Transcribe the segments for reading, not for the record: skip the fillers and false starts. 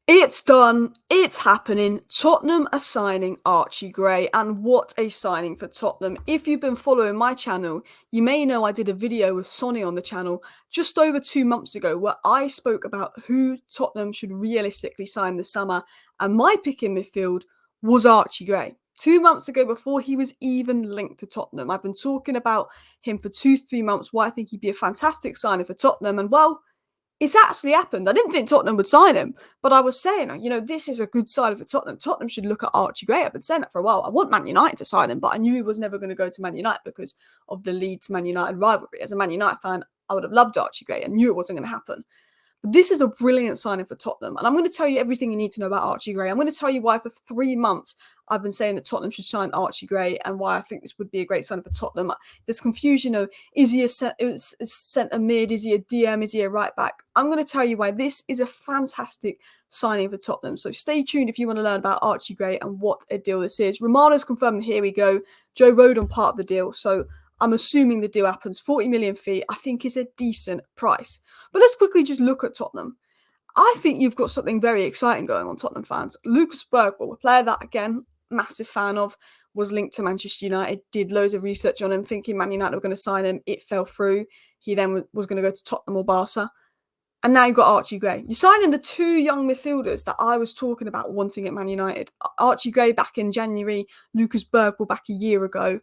It's done. It's happening. Tottenham are signing Archie Gray, and what a signing for Tottenham. If you've been following my channel, you may know I did a video with Sonny on the channel just over 2 months ago where I spoke about who Tottenham should realistically sign this summer, and my pick in midfield was Archie Gray. 2 months ago, before he was even linked to Tottenham, I've been talking about him for 2-3 months, why I think he'd be a fantastic signing for Tottenham, and well, it's actually happened. I didn't think Tottenham would sign him, but I was saying, this is a good signing for Tottenham. Tottenham should look at Archie Gray. I've been saying that for a while. I want Man United to sign him, but I knew he was never going to go to Man United because of the Leeds-Man United rivalry. As a Man United fan, I would have loved Archie Gray. I knew it wasn't going to happen. But this is a brilliant signing for Tottenham. And I'm going to tell you everything you need to know about Archie Gray. I'm going to tell you why for 3 months I've been saying that Tottenham should sign Archie Gray and why I think this would be a great signing for Tottenham. There's confusion, is he a centre mid? Is he a DM? Is he a right back? I'm going to tell you why this is a fantastic signing for Tottenham. So stay tuned if you want to learn about Archie Gray and what a deal this is. Romano's confirmed Here We Go. Joe Rodon part of the deal. So I'm assuming the deal happens. 40 million fee, I think, is a decent price. But let's quickly just look at Tottenham. I think you've got something very exciting going on, Tottenham fans. Lucas Bergwall, a player that, again, massive fan of, was linked to Manchester United, did loads of research on him, thinking Man United were going to sign him. It fell through. He then was going to go to Tottenham or Barca. And now you've got Archie Gray. You're signing the 2 young midfielders that I was talking about wanting at Man United. Archie Gray back in January, Lucas Bergwall back a year ago.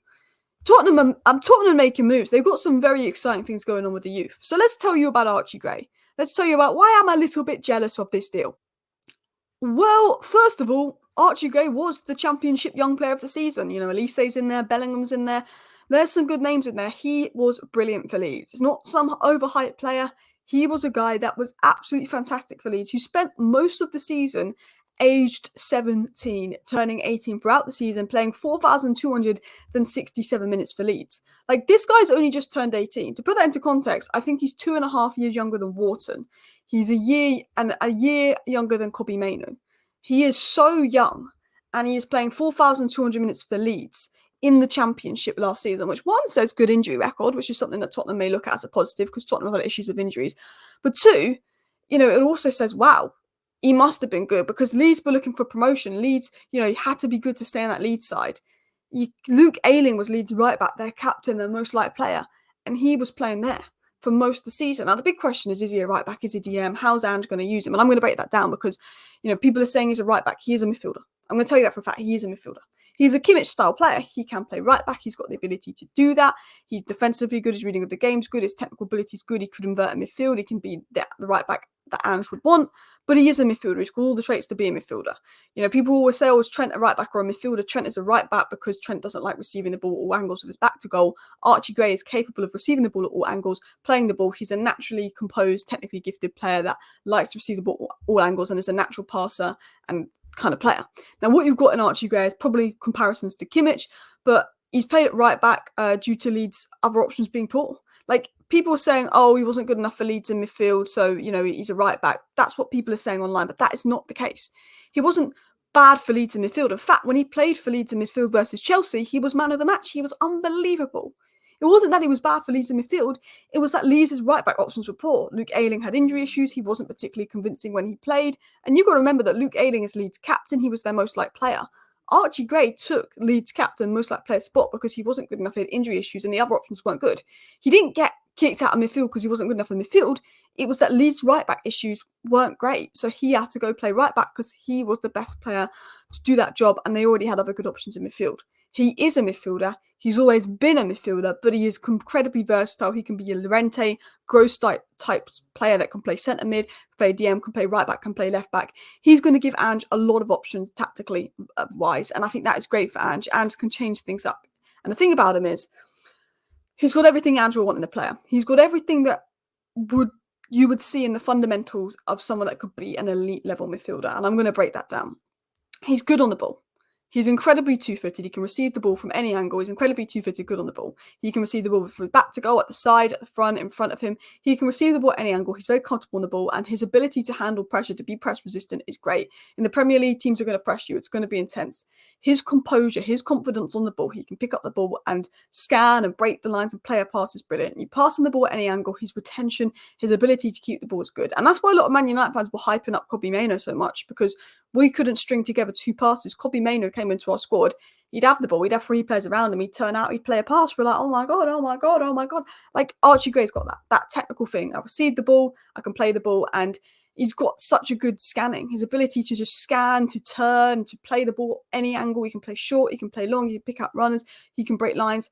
Tottenham are making moves. They've got some very exciting things going on with the youth. So let's tell you about Archie Gray. Let's tell you about why I'm a little bit jealous of this deal. Well, first of all, Archie Gray was the Championship Young Player of the Season. Elise's in there, Bellingham's in there. There's some good names in there. He was brilliant for Leeds. It's not some overhyped player. He was a guy that was absolutely fantastic for Leeds, who spent most of the season aged 17, turning 18 throughout the season, playing 4,267 minutes for Leeds. This guy's only just turned 18. To put that into context, I think he's 2.5 years younger than Wharton. He's a year younger than Kobbie Mainoo. He is so young, and he is playing 4,200 minutes for Leeds in the Championship last season, which one says good injury record, which is something that Tottenham may look at as a positive because Tottenham have had issues with injuries. But two, it also says, wow, he must have been good because Leeds were looking for promotion. Leeds, he had to be good to stay on that Leeds side. Luke Ayling was Leeds right back, their captain, their most liked player, and he was playing there for most of the season. Now, the big question is he a right back? Is he DM? How's Ange going to use him? And I'm going to break that down because, people are saying he's a right back. He is a midfielder. I'm going to tell you that for a fact. He is a midfielder. He's a Kimmich-style player. He can play right back. He's got the ability to do that. He's defensively good. His reading of the game's good. His technical ability is good. He could invert a midfield. He can be the right back that Ange would want. But he is a midfielder. He's got all the traits to be a midfielder. People always say, is Trent a right back or a midfielder? Trent is a right back because Trent doesn't like receiving the ball at all angles with his back to goal. Archie Gray is capable of receiving the ball at all angles, playing the ball. He's a naturally composed, technically gifted player that likes to receive the ball at all angles and is a natural passer and kind of player. Now, what you've got in Archie Gray is probably comparisons to Kimmich, but he's played at right back due to Leeds' other options being poor. People are saying, he wasn't good enough for Leeds in midfield, so, he's a right back. That's what people are saying online, but that is not the case. He wasn't bad for Leeds in midfield. In fact, when he played for Leeds in midfield versus Chelsea, he was man of the match. He was unbelievable. It wasn't that he was bad for Leeds in midfield. It was that Leeds' right-back options were poor. Luke Ayling had injury issues. He wasn't particularly convincing when he played. And you've got to remember that Luke Ayling is Leeds' captain. He was their most liked player. Archie Gray took Leeds' captain, most liked player spot because he wasn't good enough. He had injury issues and the other options weren't good. He didn't get kicked out of midfield because he wasn't good enough in midfield. It was that Leeds' right-back issues weren't great. So he had to go play right-back because he was the best player to do that job and they already had other good options in midfield. He is a midfielder. He's always been a midfielder, but he is incredibly versatile. He can be a Llorente, Gross type player that can play centre mid, can play DM, can play right back, can play left back. He's going to give Ange a lot of options tactically wise, and I think that is great for Ange. Ange can change things up. And the thing about him is, he's got everything Ange would want in a player. He's got everything that you would see in the fundamentals of someone that could be an elite level midfielder, and I'm going to break that down. He's good on the ball. He's incredibly two-footed. He can receive the ball from any angle. He's incredibly two-footed, good on the ball. He can receive the ball from back to goal, at the side, at the front, in front of him. He can receive the ball at any angle. He's very comfortable on the ball, and his ability to handle pressure, to be press resistant, is great. In the Premier League, teams are going to press you. It's going to be intense. His composure, his confidence on the ball, he can pick up the ball and scan and break the lines and play a pass is brilliant. You pass on the ball at any angle. His retention, his ability to keep the ball is good. And that's why a lot of Man United fans were hyping up Kobbie Mainoo so much, because we couldn't string together two passes. Kobbie Mainoo came into our squad. He'd have the ball. We'd have three players around him. He'd turn out. He'd play a pass. We're like, oh my God, oh my God, oh my God. Like, Archie Gray's got that technical thing. I receive the ball. I can play the ball. And he's got such a good scanning. His ability to just scan, to turn, to play the ball any angle. He can play short. He can play long. He can pick up runners. He can break lines.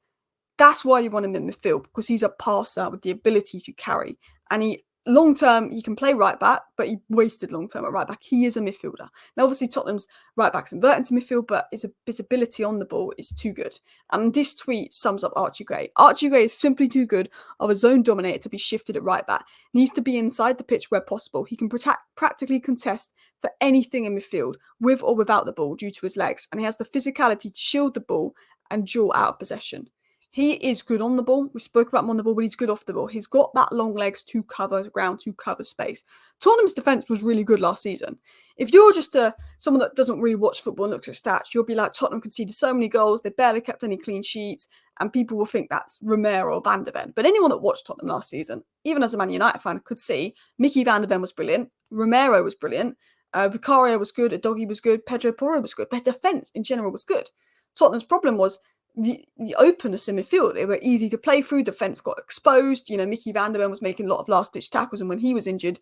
That's why you want him in midfield, because he's a passer with the ability to carry. And he, long term, he can play right back, but he wasted long term at right back. He is a midfielder. Now, obviously, Tottenham's right back's inverted to midfield, but his ability on the ball is too good. And this tweet sums up Archie Gray. Archie Gray is simply too good of a zone dominator to be shifted at right back. Needs to be inside the pitch where possible. He can practically contest for anything in midfield, with or without the ball, due to his legs. And he has the physicality to shield the ball and draw out of possession. He is good on the ball. We spoke about him on the ball, but he's good off the ball. He's got that long legs to cover ground, to cover space. Tottenham's defence was really good last season. If you're just someone that doesn't really watch football and looks at stats, you'll be like, Tottenham conceded so many goals, they barely kept any clean sheets, and people will think that's Romero or Van de Ven. But anyone that watched Tottenham last season, even as a Man United fan, could see Mickey Van de Ven was brilliant, Romero was brilliant, Vicario was good, Udogie was good, Pedro Porro was good. Their defence in general was good. Tottenham's problem was the openness in midfield. They were easy to play through. Defence got exposed. You know, Mickey Van de Ven was making a lot of last-ditch tackles, and when he was injured,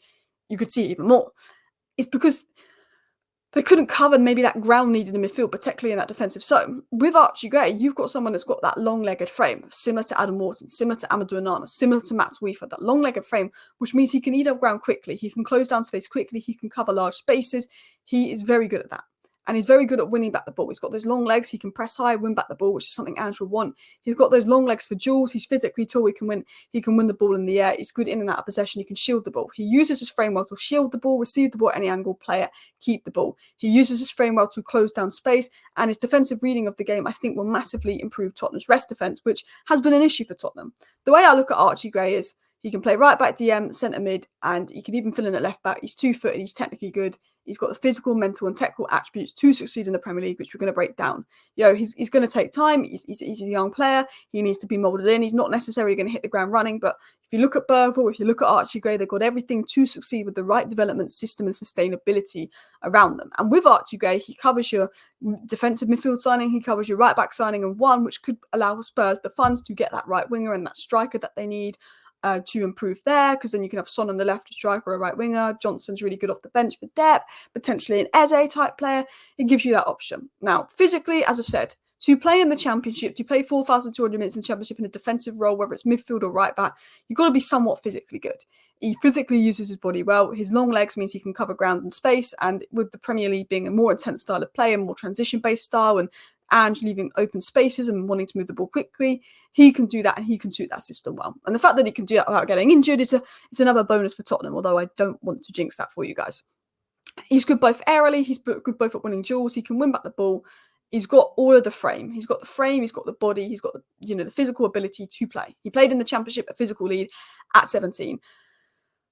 you could see it even more. It's because they couldn't cover maybe that ground needed in midfield, particularly in that defensive zone. With Archie Gray, you've got someone that's got that long-legged frame, similar to Adam Wharton, similar to Amadou Onana, similar to Matt Sweefer, that long-legged frame, which means he can eat up ground quickly. He can close down space quickly. He can cover large spaces. He is very good at that. And he's very good at winning back the ball. He's got those long legs. He can press high, win back the ball, which is something Ange will want. He's got those long legs for duels. He's physically tall. He can win the ball in the air. He's good in and out of possession. He can shield the ball. He uses his frame well to shield the ball, receive the ball at any angle, play it, keep the ball. He uses his frame well to close down space. And his defensive reading of the game, I think, will massively improve Tottenham's rest defence, which has been an issue for Tottenham. The way I look at Archie Gray is he can play right back, DM, centre mid, and he can even fill in at left back. He's 2-footed. He's technically good. He's got the physical, mental, and technical attributes to succeed in the Premier League, which we're going to break down. You know, he's going to take time. He's a young player. He needs to be moulded in. He's not necessarily going to hit the ground running. But if you look at Burville, if you look at Archie Gray, they've got everything to succeed with the right development system and sustainability around them. And with Archie Gray, he covers your defensive midfield signing. He covers your right back signing, and one which could allow Spurs the funds to get that right winger and that striker that they need. To improve there, because then you can have Son on the left, a striker, a right winger. Johnson's really good off the bench for depth, potentially an Eze type player. It gives you that option. Now, physically, as I've said, to play in the Championship, to play 4,200 minutes in the Championship in a defensive role, whether it's midfield or right back, you've got to be somewhat physically good. He physically uses his body well. His long legs means he can cover ground and space, and with the Premier League being a more intense style of play, a more transition-based style, and leaving open spaces and wanting to move the ball quickly, he can do that, and he can suit that system well. And the fact that he can do that without getting injured is another bonus for Tottenham, although I don't want to jinx that for you guys. He's good both aerially, he's good both at winning duels, he can win back the ball. He's got all of the frame. He's got the frame, he's got the body, he's got the physical ability to play. He played in the Championship at physical lead at 17.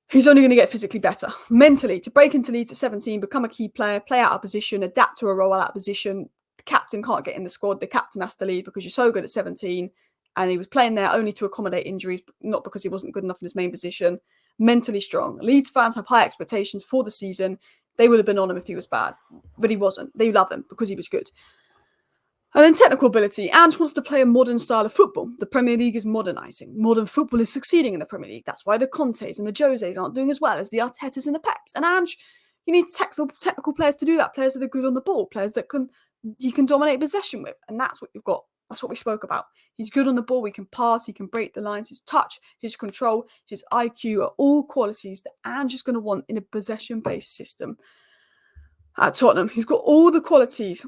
He's only going to get physically better. Mentally, to break into leads at 17, become a key player, play out of position, adapt to a role out of position. The captain can't get in the squad. The captain has to lead because you're so good at 17. And he was playing there only to accommodate injuries, not because he wasn't good enough in his main position. Mentally strong. Leeds fans have high expectations for the season. They would have been on him if he was bad, but he wasn't. They love him because he was good. And then technical ability. Ange wants to play a modern style of football. The Premier League is modernising. Modern football is succeeding in the Premier League. That's why the Contes and the Joses aren't doing as well as the Artetas and the Peps. And Ange, you need technical players to do that. Players that are good on the ball. Players that you can dominate possession with. And that's what you've got. That's what we spoke about. He's good on the ball. He can pass. He can break the lines. His touch, his control, his IQ are all qualities that Ange is going to want in a possession-based system at Tottenham. He's got all the qualities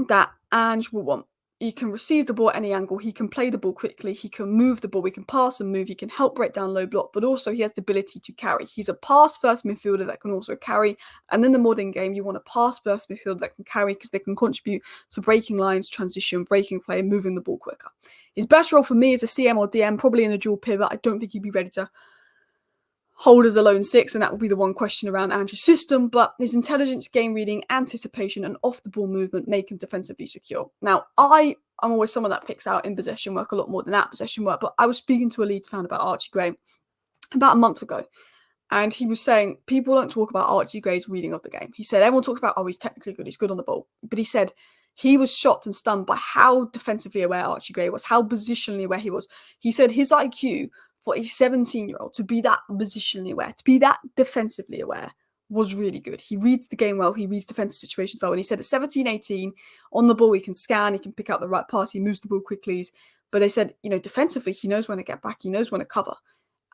that Ange will want. He can receive the ball at any angle. He can play the ball quickly. He can move the ball. He can pass and move. He can help break down low block, but also he has the ability to carry. He's a pass-first midfielder that can also carry. And in the modern game, you want a pass-first midfielder that can carry because they can contribute to breaking lines, transition, breaking play, moving the ball quicker. His best role for me is a CM or DM, probably in a dual pivot. I don't think he'd be ready to hold as a lone six, and that will be the one question around Ange's system, but his intelligence, game reading, anticipation, and off-the-ball movement make him defensively secure. Now, I'm always someone that picks out in possession work a lot more than out possession work, but I was speaking to a Leeds fan about Archie Gray about a month ago, and he was saying people don't talk about Archie Gray's reading of the game. He said everyone talks about, oh, he's technically good, he's good on the ball, but he said he was shocked and stunned by how defensively aware Archie Gray was, how positionally aware he was. He said his IQ for a 17-year-old to be that positionally aware, to be that defensively aware, was really good. He reads the game well, he reads defensive situations well. And he said at 17, 18, on the ball, he can scan, he can pick out the right pass, he moves the ball quickly. But they said, defensively, he knows when to get back, he knows when to cover.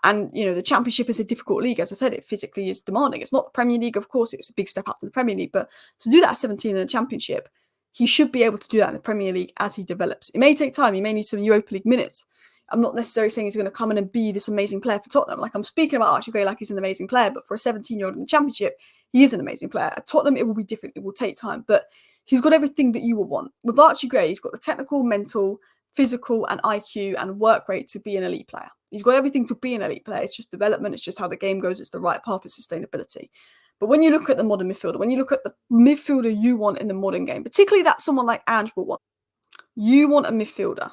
And, the Championship is a difficult league. As I said, it physically is demanding. It's not the Premier League, of course, it's a big step up to the Premier League. But to do that at 17 in the Championship, he should be able to do that in the Premier League as he develops. It may take time, he may need some Europa League minutes. I'm not necessarily saying he's going to come in and be this amazing player for Tottenham. Like, I'm speaking about Archie Gray like he's an amazing player, but for a 17-year-old in the Championship, he is an amazing player. At Tottenham, it will be different. It will take time, but he's got everything that you would want. With Archie Gray, he's got the technical, mental, physical, and IQ and work rate to be an elite player. He's got everything to be an elite player. It's just development. It's just how the game goes. It's the right path of sustainability. But when you look at the modern midfielder, when you look at the midfielder you want in the modern game, particularly that someone like Ange will want, you want a midfielder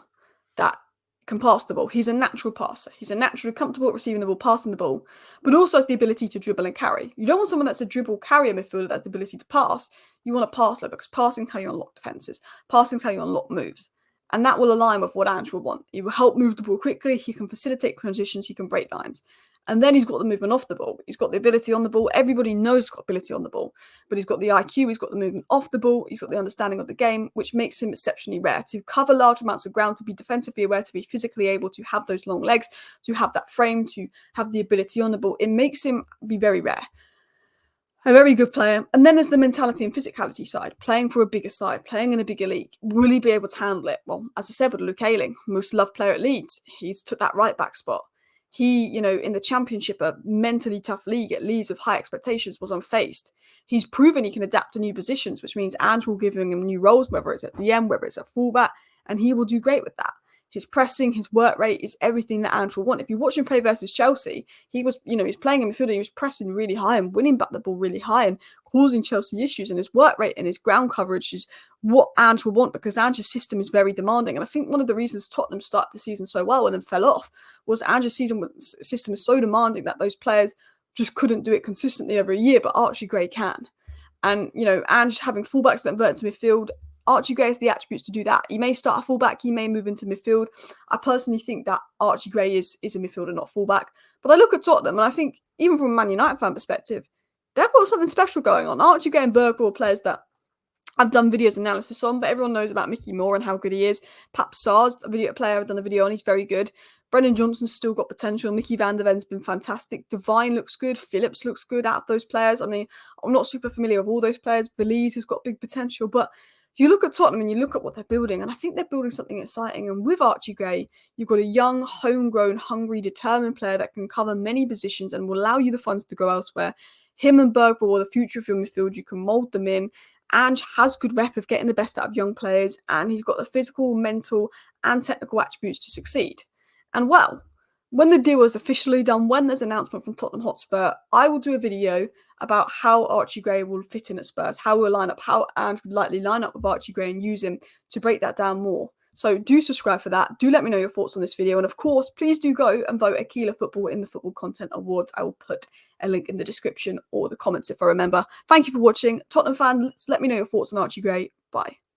that can pass the ball. He's a natural passer. He's a naturally comfortable at receiving the ball, passing the ball, but also has the ability to dribble and carry. You don't want someone that's a dribble carrier midfielder that's the ability to pass. You want a passer because passing's how you unlock defenses. Passing's how you unlock moves. And that will align with what Ange will want. He will help move the ball quickly. He can facilitate transitions. He can break lines. And then he's got the movement off the ball. He's got the ability on the ball. Everybody knows he's got ability on the ball. But he's got the IQ. He's got the movement off the ball. He's got the understanding of the game, which makes him exceptionally rare. To cover large amounts of ground, to be defensively aware, to be physically able to have those long legs, to have that frame, to have the ability on the ball, it makes him be very rare. A very good player. And then there's the mentality and physicality side, playing for a bigger side, playing in a bigger league. Will he be able to handle it? Well, as I said, with Luke Ayling, most loved player at Leeds, he's took that right back spot. He, in the Championship, a mentally tough league at Leeds with high expectations, was unfazed. He's proven he can adapt to new positions, which means Ange will give him new roles, whether it's at DM, whether it's at fullback, and he will do great with that. His pressing, his work rate is everything that Ange will want. If you watch him play versus Chelsea, he was, he's playing in midfield, he was pressing really high and winning back the ball really high and causing Chelsea issues. And his work rate and his ground coverage is what Ange will want because Ange's system is very demanding. And I think one of the reasons Tottenham started the season so well and then fell off was Ange's system is so demanding that those players just couldn't do it consistently every year, but Archie Gray can. And, Ange having fullbacks that invert to midfield, Archie Gray has the attributes to do that. He may start a fullback, he may move into midfield. I personally think that Archie Gray is a midfielder, not fullback. But I look at Tottenham and I think, even from a Man United fan perspective, they've got something special going on. Archie Gray and Bergwijn are players that I've done videos analysis on, but everyone knows about Mickey Moore and how good he is. Pap Sarr's a video player I've done a video on, he's very good. Brendan Johnson's still got potential. Mickey van der Ven's been fantastic. Devine looks good. Phillips looks good out of those players. I mean, I'm not super familiar with all those players. Belize has got big potential, but you look at Tottenham and you look at what they're building, and I think they're building something exciting. And with Archie Gray, you've got a young, homegrown, hungry, determined player that can cover many positions and will allow you the funds to go elsewhere. Him and Bergwijn are the future of your midfield. You can mould them in. Ange has good rep of getting the best out of young players, and he's got the physical, mental, and technical attributes to succeed. And well, when the deal is officially done, when there's an announcement from Tottenham Hotspur, I will do a video about how Archie Gray will fit in at Spurs, how we'll line up, how Ange would likely line up with Archie Gray and use him to break that down more. So do subscribe for that. Do let me know your thoughts on this video. And of course, please do go and vote ECILA Football in the Football Content Awards. I will put a link in the description or the comments if I remember. Thank you for watching. Tottenham fans, let me know your thoughts on Archie Gray. Bye.